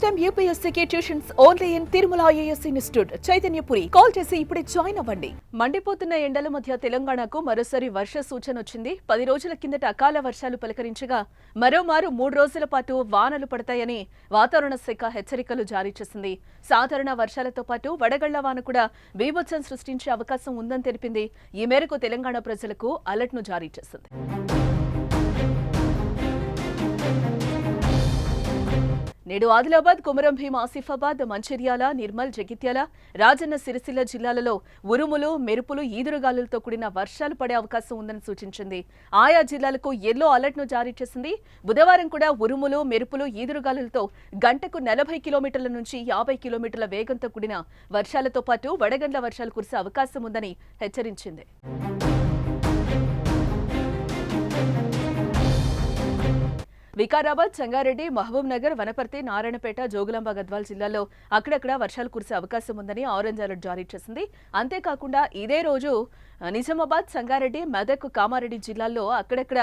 Time యూపీఎస్సీకి tuitions only in Tirumala IAS institute Chaitanyapuri. Call చేసి ఇప్పుడే జాయిన్ అవ్వండి. మండిపోతున్న ఎండల మధ్య తెలంగాణకు మరోసారి వర్ష సూచన వచ్చింది. 10 రోజుల కిందట అకాల వర్షాలు పలకరించగా మరోమారు 3 రోజుల పాటు వానలు పడతాయని వాతావరణ శాఖ హెచ్చరికలు జారీ చేసింది. సాధారణ వర్షాలతో పాటు వడగళ్ల వాన కూడా బీభత్సం సృష్టించే అవకాశం ఉందని తెలిపింది. ఈ మేరకు తెలంగాణ ప్రజలకు అలర్ట్ను జారీ చేసింది. నేడు ఆదిలాబాద్, కొమరం భీం, ఆసిఫాబాద్, మంచిర్యాల, నిర్మల్, జగిత్యాల, రాజన్న సిరిసిల్ల జిల్లాలలో ఉరుములు, మెరుపులు, ఈదురుగాలులతో కూడిన వర్షాలు పడే అవకాశం ఉందని సూచించింది. ఆయా జిల్లాలకు ఎల్లో అలర్ట్ను జారీ చేసింది. బుధవారం కూడా ఉరుములు, మెరుపులు, ఈదురుగాలులతో గంటకు 40 కిలోమీటర్ల నుంచి 50 కిలోమీటర్ల వేగంతో కూడిన వర్షాలతో పాటు వడగండ్ల వర్షాలు కురిసే అవకాశం ఉందని హెచ్చరించింది. వికారాబాద్, సంగారెడ్డి, మహబూబ్ నగర్, వనపర్తి, నారాయణపేట, జోగులాంబ, గద్వాల్ జిల్లాల్లో అక్కడక్కడ వర్షాలు కురిసే అవకాశం ఉందని ఆరెంజ్ అలర్ట్ జారీ చేసింది. అంతేకాకుండా ఇదే రోజు నిజామాబాద్, సంగారెడ్డి, మెదక్, కామారెడ్డి జిల్లాల్లో అక్కడక్కడ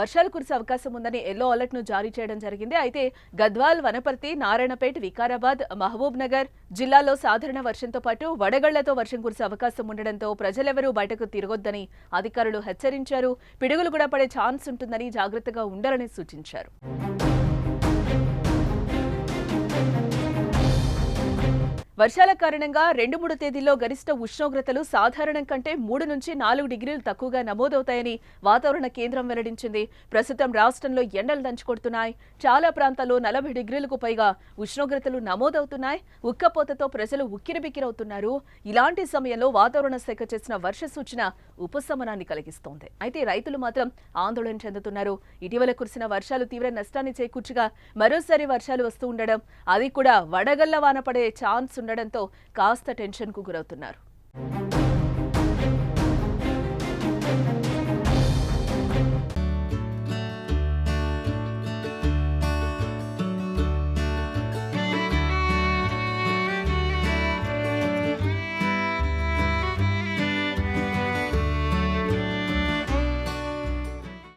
వర్షాలు కురిసే అవకాశం ఉందని ఎల్లో అలర్ట్ ను జారీ చేయడం జరిగింది. అయితే గద్వాల్, వనపర్తి, నారాయణపేట, వికారాబాద్, మహబూబ్ నగర్ జిల్లాల్లో సాధారణ వర్షంతో పాటు వడగళ్లతో వర్షం కురిసే అవకాశం ఉండడంతో ప్రజలెవరూ బయటకు తిరగొద్దని అధికారులు హెచ్చరించారు. పిడుగులు కూడా పడే ఛాన్స్ ఉంటుందని జాగ్రత్తగా ఉండాలని సూచించారు. వర్షాల కారణంగా 2-3 తేదీల్లో గరిష్ట ఉష్ణోగ్రతలు సాధారణం కంటే 3 నుంచి 4 డిగ్రీలు తక్కువగా నమోదవుతాయని వాతావరణ కేంద్రం వెల్లడించింది. ప్రస్తుతం రాష్ట్రంలో ఎండలు దంచుకొడుతున్నాయి. చాలా ప్రాంతాల్లో 40 డిగ్రీలకు పైగా ఉష్ణోగ్రతలు నమోదవుతున్నాయి. ఉక్కపోతతో ప్రజలు ఉక్కిరిబిక్కిరవుతున్నారు. ఇలాంటి సమయంలో వాతావరణ శాఖ చేసిన వర్ష సూచన ఉపశమనాన్ని కలిగిస్తోంది. అయితే రైతులు మాత్రం ఆందోళన చెందుతున్నారు. ఇటీవల కురిసిన వర్షాలు తీవ్ర నష్టాన్ని చేకూర్చగా మరోసారి వర్షాలు వస్తూ ఉండడం, అది కూడా వడగళ్ల వాన పడే ఛాన్స్ ఉండడంతో కాస్త టెన్షన్కు గురవుతున్నారు.